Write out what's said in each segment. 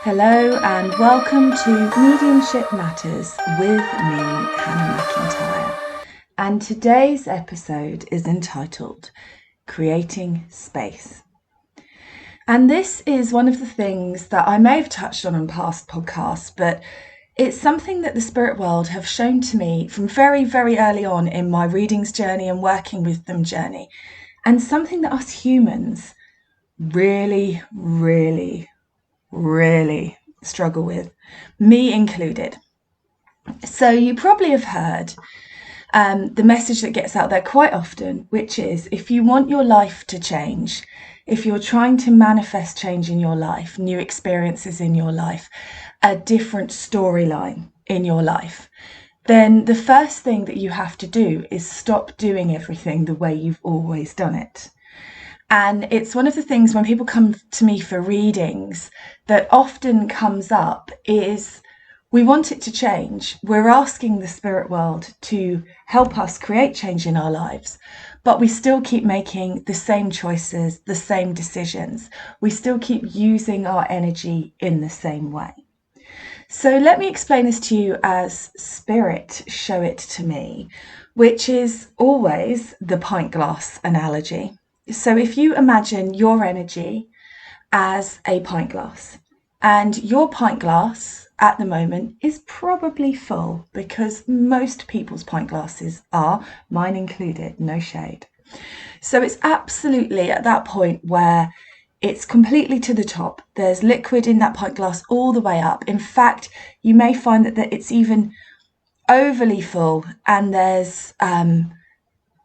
Hello and welcome to Mediumship Matters with me, Hannah Macintyre. And today's episode is entitled Creating Space. And this is one of the things that I may have touched on past podcasts, but it's something that the spirit world have shown to me from very, very early on in my readings journey and working with them journey. And something that us humans really struggle with, me included. So you probably have heard the message that gets out there quite often, which is if you want your life to change, if you're trying to manifest change in your life, new experiences in your life, a different storyline in your life, then the first thing that you have to do is stop doing everything the way you've always done it. And it's one of the things when people come to me for readings that often comes up is we want it to change. We're asking the spirit world to help us create change in our lives, but we still keep making the same choices, the same decisions. We still keep using our energy in the same way. So let me explain this to you as spirit show it to me, which is always the pint glass analogy. So if you imagine your energy as a pint glass, and your pint glass at the moment is probably full because most people's pint glasses are, mine included, no shade. So it's absolutely at that point where it's completely to the top. There's liquid in that pint glass all the way up. In fact, you may find that it's even overly full, and there's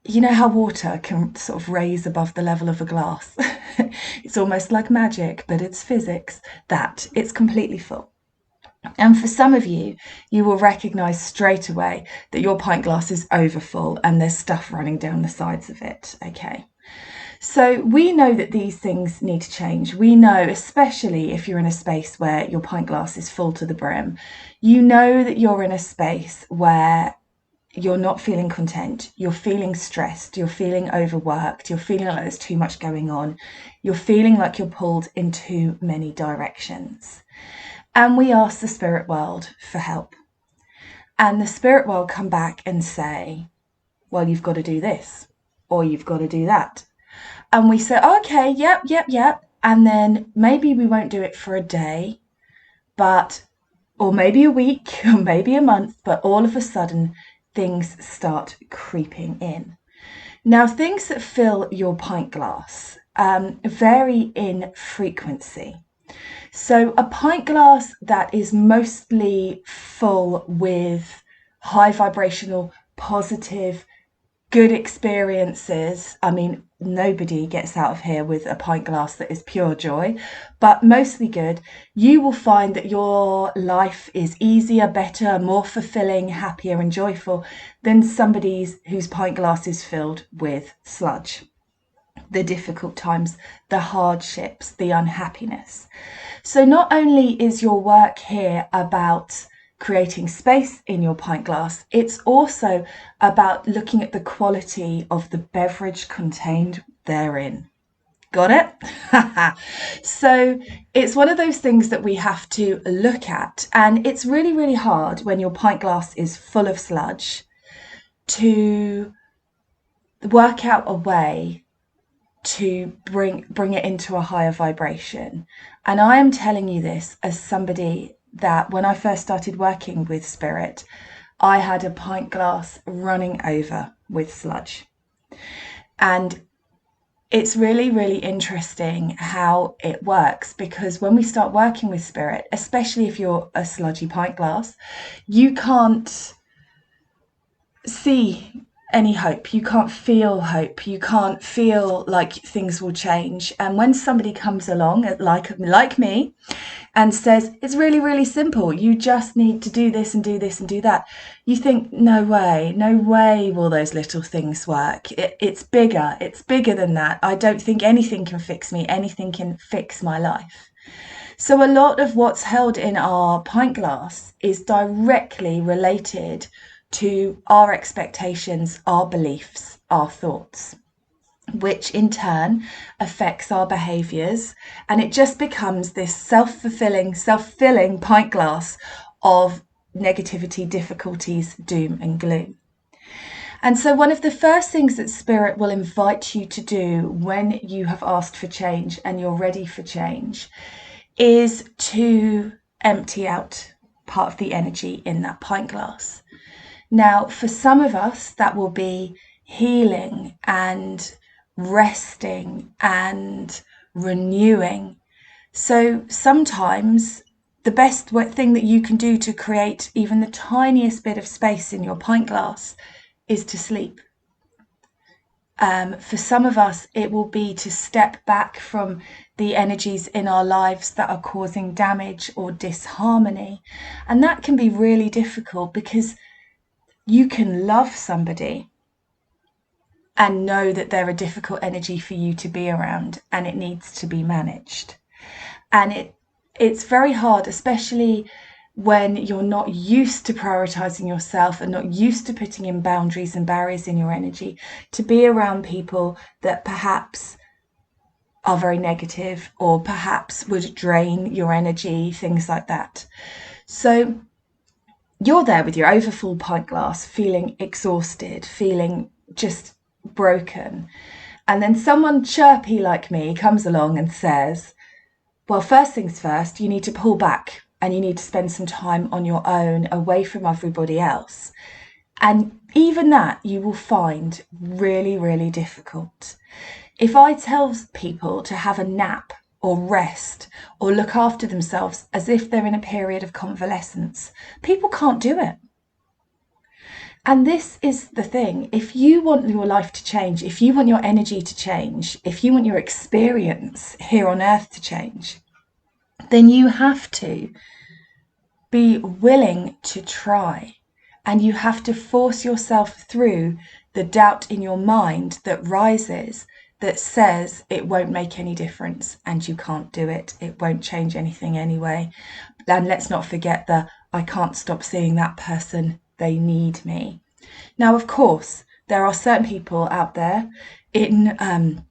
you know how water can sort of raise above the level of a glass? It's almost like magic, but it's physics, that it's completely full. And for some of you, you will recognise straight away that your pint glass is overfull and there's stuff running down the sides of it, okay? So we know that these things need to change. We know, especially if you're in a space where your pint glass is full to the brim, you know that you're in a space where you're not feeling content, you're feeling stressed, you're feeling overworked, you're feeling like there's too much going on, you're feeling like you're pulled in too many directions. And we ask the spirit world for help. And the spirit world come back and say, well, you've got to do this, or you've got to do that. And we say, okay, yep. And then maybe we won't do it for a day, or maybe a week, or maybe a month, but all of a sudden, things start creeping in. Now, things that fill your pint glass vary in frequency. So a pint glass that is mostly full with high vibrational, positive, good experiences. I mean, nobody gets out of here with a pint glass that is pure joy, but mostly good. You will find that your life is easier, better, more fulfilling, happier and joyful than somebody's whose pint glass is filled with sludge. The difficult times, the hardships, the unhappiness. So not only is your work here about creating space in your pint glass, it's also about looking at the quality of the beverage contained therein. Got it? So it's one of those things that we have to look at, and it's really hard when your pint glass is full of sludge to work out a way to bring it into a higher vibration. And I am telling you this as somebody that when I first started working with spirit, I had a pint glass running over with sludge. And it's really interesting how it works, because when we start working with spirit, especially if you're a sludgy pint glass, you can't see any hope, you can't feel hope, you can't feel like things will change. And when somebody comes along like me and says it's really simple, you just need to do this and do this and do that, you think no way will those little things work. It's bigger than that. I don't think anything can fix me, anything can fix my life. So a lot of what's held in our pint glass is directly related to our expectations, our beliefs, our thoughts. which in turn affects our behaviours, and it just becomes this self-filling pint glass of negativity, difficulties, doom and gloom. And so one of the first things that Spirit will invite you to do when you have asked for change and you're ready for change is to empty out part of the energy in that pint glass. Now, for some of us, that will be healing and resting and renewing. So sometimes the best thing that you can do to create even the tiniest bit of space in your pint glass is to sleep. For some of us, it will be to step back from the energies in our lives that are causing damage or disharmony. And that can be really difficult because you can love somebody and know that they're a difficult energy for you to be around and it needs to be managed. And it's very hard, especially when you're not used to prioritizing yourself and not used to putting in boundaries and barriers in your energy, to be around people that perhaps are very negative or perhaps would drain your energy, things like that. So you're there with your overfull pint glass, feeling exhausted, feeling just broken. And then someone chirpy like me comes along and says, well, first things first, you need to pull back and you need to spend some time on your own, away from everybody else. And even that you will find really, really difficult. If I tell people to have a nap or rest or look after themselves as if they're in a period of convalescence, people can't do it. And this is the thing. If you want your life to change, if you want your energy to change, if you want your experience here on earth to change, then you have to be willing to try. And you have to force yourself through the doubt in your mind that rises, that says it won't make any difference and you can't do it. It won't change anything anyway. And let's not forget that I can't stop seeing that person. They need me. Now, of course, there are certain people out there in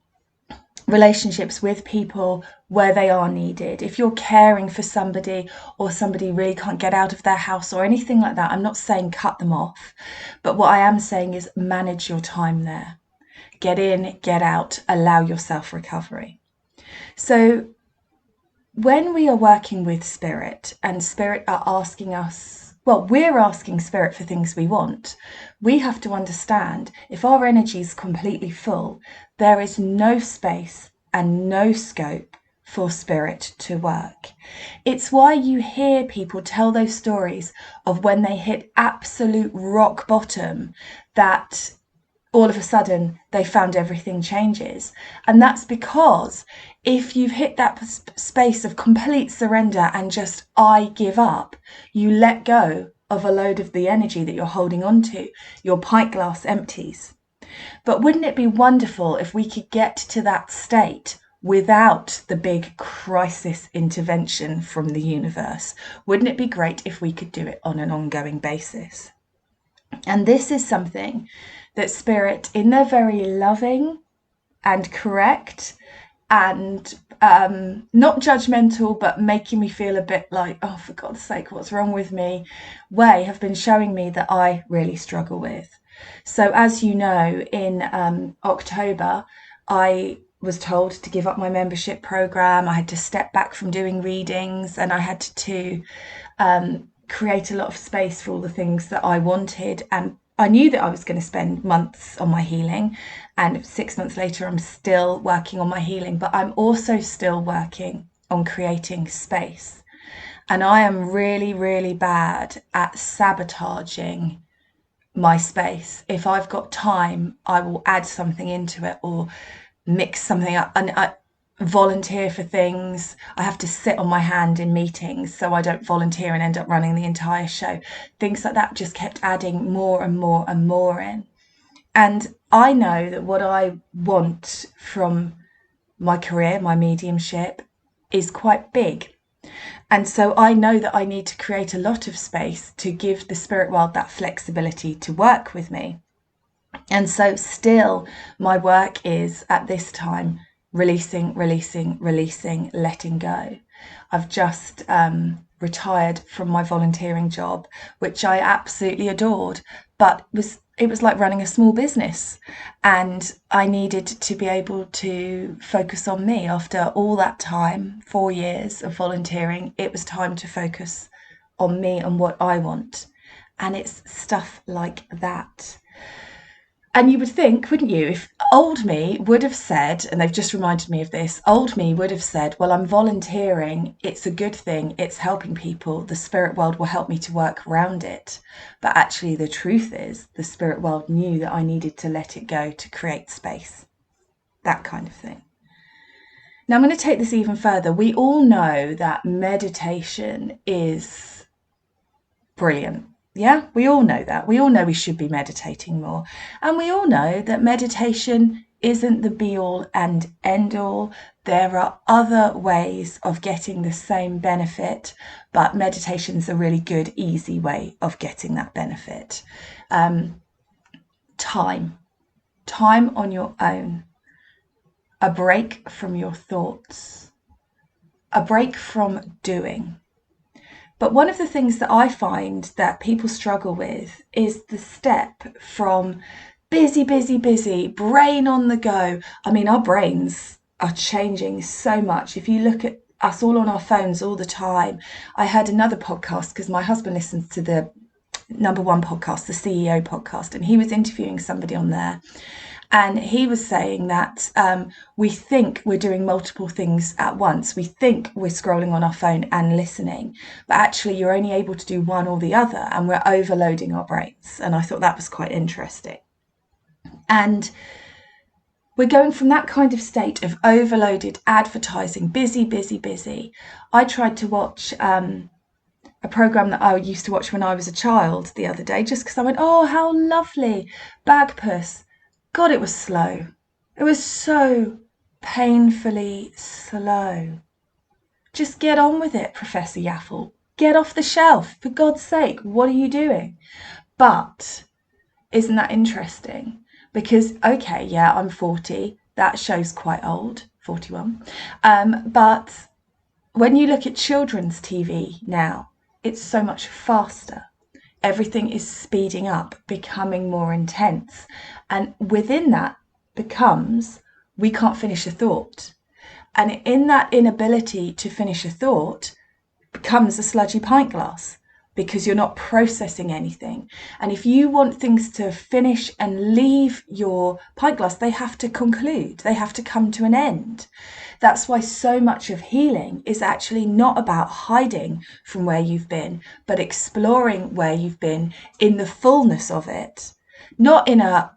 relationships with people where they are needed. If you're caring for somebody or somebody really can't get out of their house or anything like that, I'm not saying cut them off, but what I am saying is manage your time there. Get in, get out, allow yourself recovery. So when we are working with Spirit and Spirit are asking us, well, we're asking Spirit for things we want, we have to understand if our energy is completely full, there is no space and no scope for Spirit to work. It's why you hear people tell those stories of when they hit absolute rock bottom, that all of a sudden they found everything changes. And that's because if you've hit that space of complete surrender and just, I give up, you let go of a load of the energy that you're holding on to. Your pint glass empties. But wouldn't it be wonderful if we could get to that state without the big crisis intervention from the universe? Wouldn't it be great if we could do it on an ongoing basis? And this is something that Spirit, in their very loving and correct and not judgmental, but making me feel a bit like, oh, for God's sake, what's wrong with me, way, have been showing me that I really struggle with. So as you know, in October, I was told to give up my membership program. I had to step back from doing readings and I had to create a lot of space for all the things that I wanted. And I knew that I was going to spend months on my healing, and 6 months later I'm still working on my healing, but I'm also still working on creating space. And I am really, really bad at sabotaging my space. If I've got time, I will add something into it or mix something up, and I volunteer for things. I have to sit on my hand in meetings so I don't volunteer and end up running the entire show. Things like that just kept adding more and more and more in. And I know that what I want from my career, my mediumship, is quite big. And so I know that I need to create a lot of space to give the spirit world that flexibility to work with me. And so still my work is at this time releasing, letting go. I've just retired from my volunteering job, which I absolutely adored, but it was like running a small business, and I needed to be able to focus on me. After all that time, 4 years of volunteering, it was time to focus on me and what I want. And it's stuff like that. And you would think, wouldn't you, if old me would have said, and they've just reminded me of this, old me would have said, well, I'm volunteering, it's a good thing, it's helping people, the spirit world will help me to work around it. But actually, the truth is, the spirit world knew that I needed to let it go to create space. That kind of thing. Now, I'm going to take this even further. We all know that meditation is brilliant. Yeah, we all know that. We all know we should be meditating more. And we all know that meditation isn't the be all and end all. There are other ways of getting the same benefit, but meditation is a really good, easy way of getting that benefit. Time on your own, a break from your thoughts, a break from doing. But one of the things that I find that people struggle with is the step from busy, brain on the go. I mean, our brains are changing so much. If you look at us all on our phones all the time. I heard another podcast because my husband listens to the number one podcast, the CEO podcast, and he was interviewing somebody on there. And he was saying that we think we're doing multiple things at once. We think we're scrolling on our phone and listening, but actually you're only able to do one or the other, and we're overloading our brains. And I thought that was quite interesting. And we're going from that kind of state of overloaded advertising, busy. I tried to watch a program that I used to watch when I was a child the other day, just because I went, oh, how lovely, Bagpuss. God, it was slow. It was so painfully slow. Just get on with it, Professor Yaffle. Get off the shelf, for God's sake. What are you doing? But isn't that interesting? Because, okay, yeah, I'm 40. That show's quite old, 41. But when you look at children's TV now, it's so much faster. Everything is speeding up, becoming more intense. And within that becomes, we can't finish a thought. And in that inability to finish a thought becomes a sludgy pint glass, because you're not processing anything. And if you want things to finish and leave your pint glass, they have to conclude, they have to come to an end. That's why so much of healing is actually not about hiding from where you've been, but exploring where you've been in the fullness of it, not in a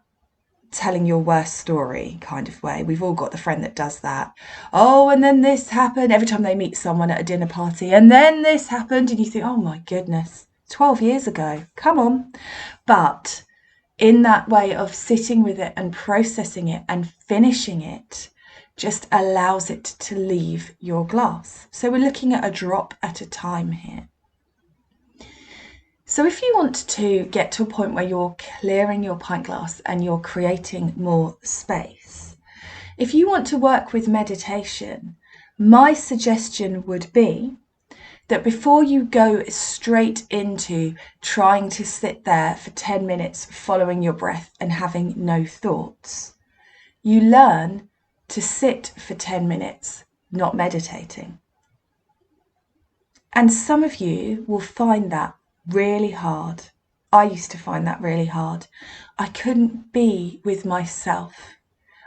telling your worst story kind of way. We've all got the friend that does that. Oh, and then this happened, every time they meet someone at a dinner party, and then this happened, and you think, oh my goodness, 12 years ago, come on. But in that way of sitting with it and processing it and finishing it, just allows it to leave your glass. So we're looking at a drop at a time here. So if you want to get to a point where you're clearing your pint glass and you're creating more space, if you want to work with meditation, my suggestion would be that before you go straight into trying to sit there for 10 minutes following your breath and having no thoughts, you learn to sit for 10 minutes not meditating. And some of you will find that really hard. I used to find that really hard. I couldn't be with myself.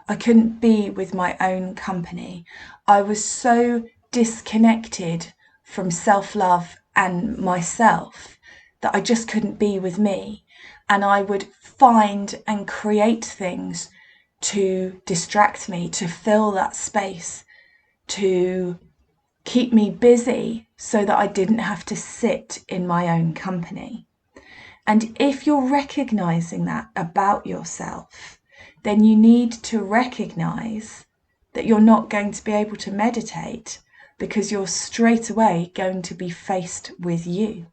I couldn't be with my own company. I was so disconnected from self-love and myself that I just couldn't be with me. And I would find and create things to distract me, to fill that space, to keep me busy so that I didn't have to sit in my own company. And if you're recognizing that about yourself, then you need to recognize that you're not going to be able to meditate because you're straight away going to be faced with you.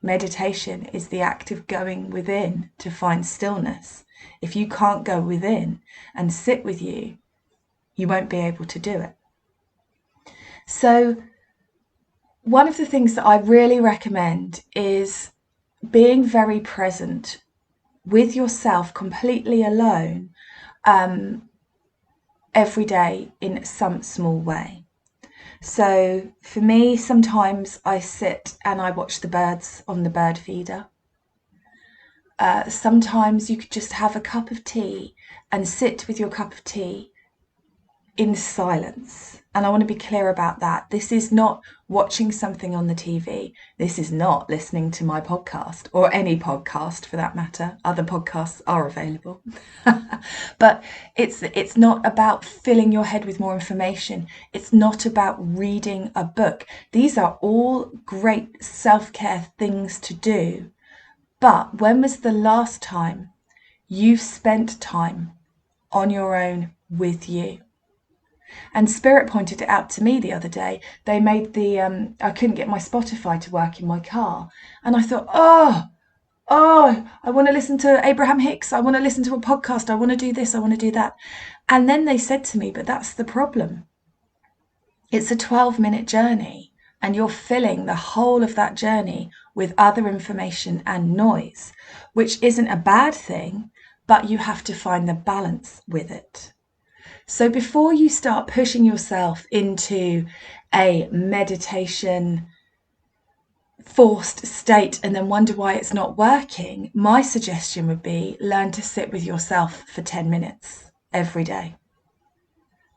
Meditation is the act of going within to find stillness. If you can't go within and sit with you, you won't be able to do it. So one of the things that I really recommend is being very present with yourself, completely alone, every day in some small way. So for me, sometimes I sit and I watch the birds on the bird feeder. Sometimes you could just have a cup of tea and sit with your cup of tea in silence. And I want to be clear about that. This is not watching something on the TV. This is not listening to my podcast, or any podcast for that matter. Other podcasts are available. But it's not about filling your head with more information. It's not about reading a book. These are all great self-care things to do. But when was the last time you've spent time on your own with you? And Spirit pointed it out to me the other day. They made I couldn't get my Spotify to work in my car. And I thought, oh, I want to listen to Abraham Hicks. I want to listen to a podcast. I want to do this. I want to do that. And then they said to me, but that's the problem. It's a 12-minute journey, and you're filling the whole of that journey with other information and noise, which isn't a bad thing, but you have to find the balance with it. So before you start pushing yourself into a meditation forced state and then wonder why it's not working, my suggestion would be learn to sit with yourself for 10 minutes every day.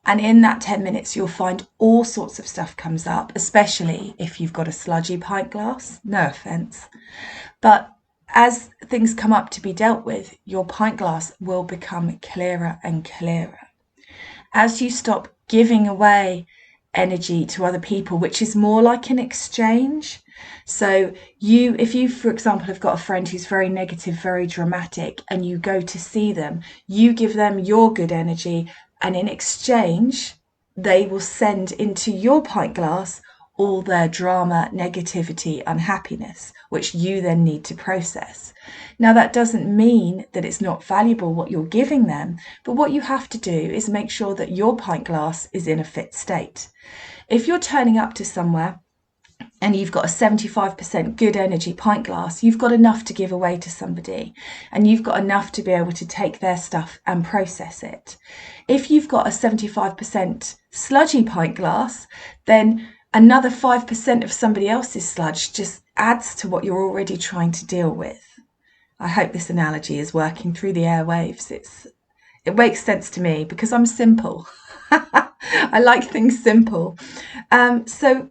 And in that 10 minutes, you'll find all sorts of stuff comes up, especially if you've got a sludgy pint glass. No offense. But as things come up to be dealt with, your pint glass will become clearer and clearer. As you stop giving away energy to other people, which is more like an exchange. So if you, for example, have got a friend who's very negative, very dramatic, and you go to see them, you give them your good energy, and in exchange, they will send into your pint glass all their drama, negativity, unhappiness, which you then need to process. Now, that doesn't mean that it's not valuable what you're giving them, but what you have to do is make sure that your pint glass is in a fit state. If you're turning up to somewhere and you've got a 75% good energy pint glass, you've got enough to give away to somebody, and you've got enough to be able to take their stuff and process it. If you've got a 75% sludgy pint glass, then another 5% of somebody else's sludge just adds to what you're already trying to deal with. I hope this analogy is working through the airwaves. It makes sense to me because I'm simple. I like things simple. So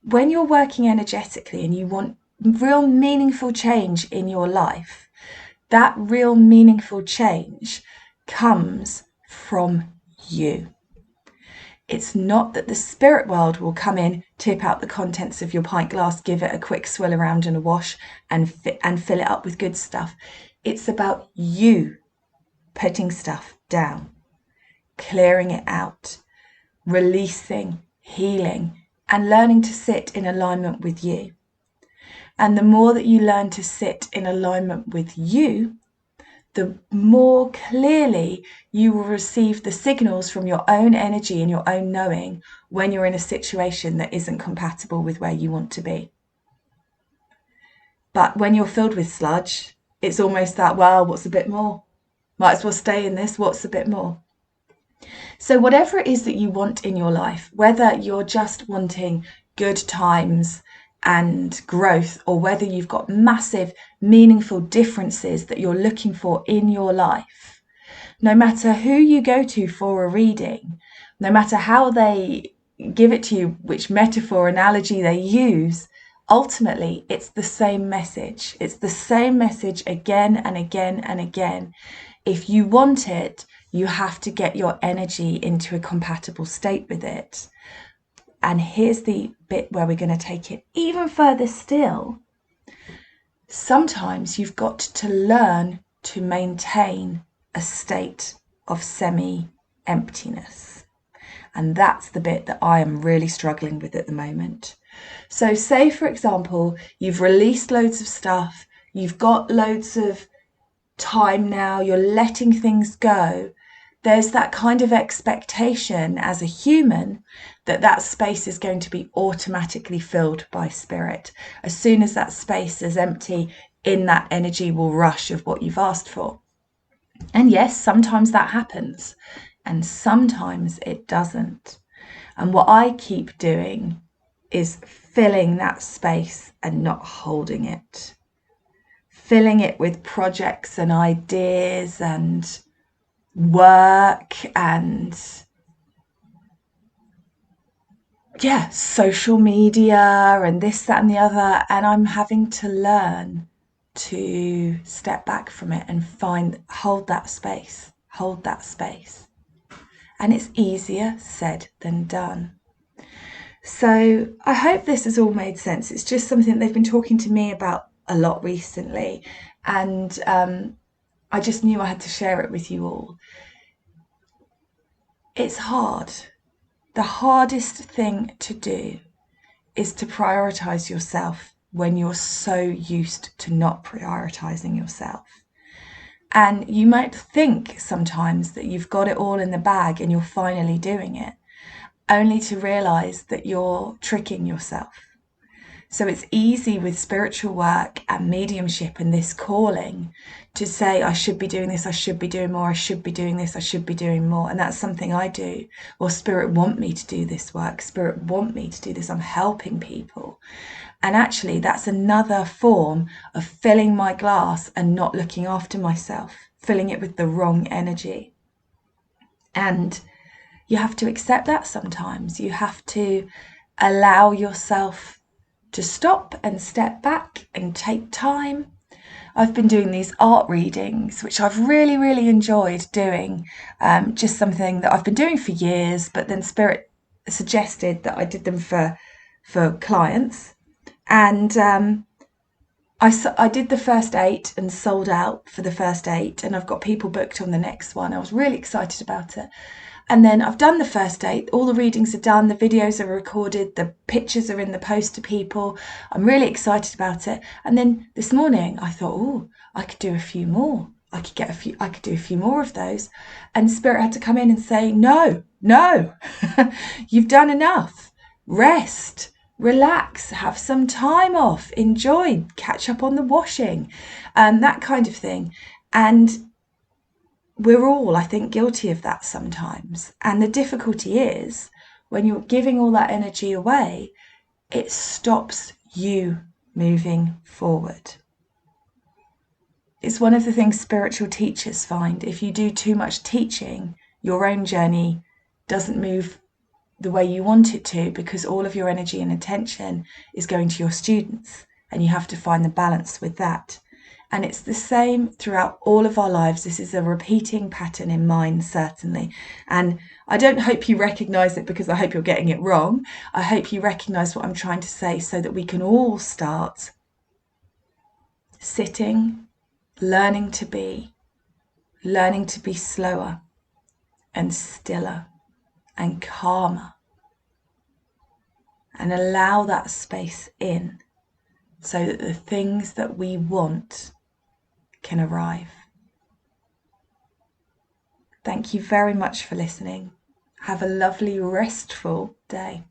when you're working energetically and you want real meaningful change in your life, that real meaningful change comes from you. It's not that the spirit world will come in, tip out the contents of your pint glass, give it a quick swill around and a wash and fill it up with good stuff. It's about you putting stuff down, clearing it out, releasing, healing, and learning to sit in alignment with you. And the more that you learn to sit in alignment with you, the more clearly you will receive the signals from your own energy and your own knowing when you're in a situation that isn't compatible with where you want to be. But when you're filled with sludge, it's almost that, well, what's a bit more? Might as well stay in this, what's a bit more? So whatever it is that you want in your life, whether you're just wanting good times and growth, or whether you've got massive, meaningful differences that you're looking for in your life, no matter who you go to for a reading, no matter how they give it to you, which metaphor, analogy they use, ultimately it's the same message. It's the same message again and again and again. If you want it, you have to get your energy into a compatible state with it. And here's the bit where we're going to take it even further still. Sometimes you've got to learn to maintain a state of semi-emptiness. And that's the bit that I am really struggling with at the moment. So say, for example, you've released loads of stuff, you've got loads of time now, you're letting things go, there's that kind of expectation as a human that that space is going to be automatically filled by spirit. As soon as that space is empty, in that energy will rush of what you've asked for. And yes, sometimes that happens, and sometimes it doesn't. And what I keep doing is filling that space and not holding it. Filling it with projects and ideas and work and social media and this, that, and the other. And I'm having to learn to step back from it and hold that space. And it's easier said than done. So I hope this has all made sense. It's just something they've been talking to me about a lot recently. And I just knew I had to share it with you all. It's hard. The hardest thing to do is to prioritize yourself when you're so used to not prioritizing yourself. And you might think sometimes that you've got it all in the bag and you're finally doing it, only to realize that you're tricking yourself. So it's easy with spiritual work and mediumship and this calling to say, I should be doing this, I should be doing more, I should be doing this, I should be doing more. And that's something I do. Or spirit want me to do this work, spirit want me to do this, I'm helping people. And actually that's another form of filling my glass and not looking after myself, filling it with the wrong energy. And you have to accept that sometimes. You have to allow yourself to stop and step back and take time. I've been doing these art readings, which I've really, really enjoyed doing. Just something that I've been doing for years, but then Spirit suggested that I did them for clients. And I did the first 8 and sold out for the first 8, and I've got people booked on the next one. I was really excited about it. And then I've done the first 8, all the readings are done, the videos are recorded, the pictures are in the post to people. I'm really excited about it. And then this morning I thought, I could do a few more. I could do a few more of those. And Spirit had to come in and say, no, you've done enough. Rest, relax, have some time off, enjoy, catch up on the washing, that kind of thing. And we're all, I think, guilty of that sometimes. And the difficulty is when you're giving all that energy away, it stops you moving forward. It's one of the things spiritual teachers find. If you do too much teaching, your own journey doesn't move the way you want it to, because all of your energy and attention is going to your students, and you have to find the balance with that. And it's the same throughout all of our lives. This is a repeating pattern in mine, certainly. And I don't hope you recognise it, because I hope you're getting it wrong. I hope you recognise what I'm trying to say, so that we can all start sitting, learning to be slower and stiller and calmer, and allow that space in, so that the things that we want can arrive. Thank you very much for listening. Have a lovely, restful day.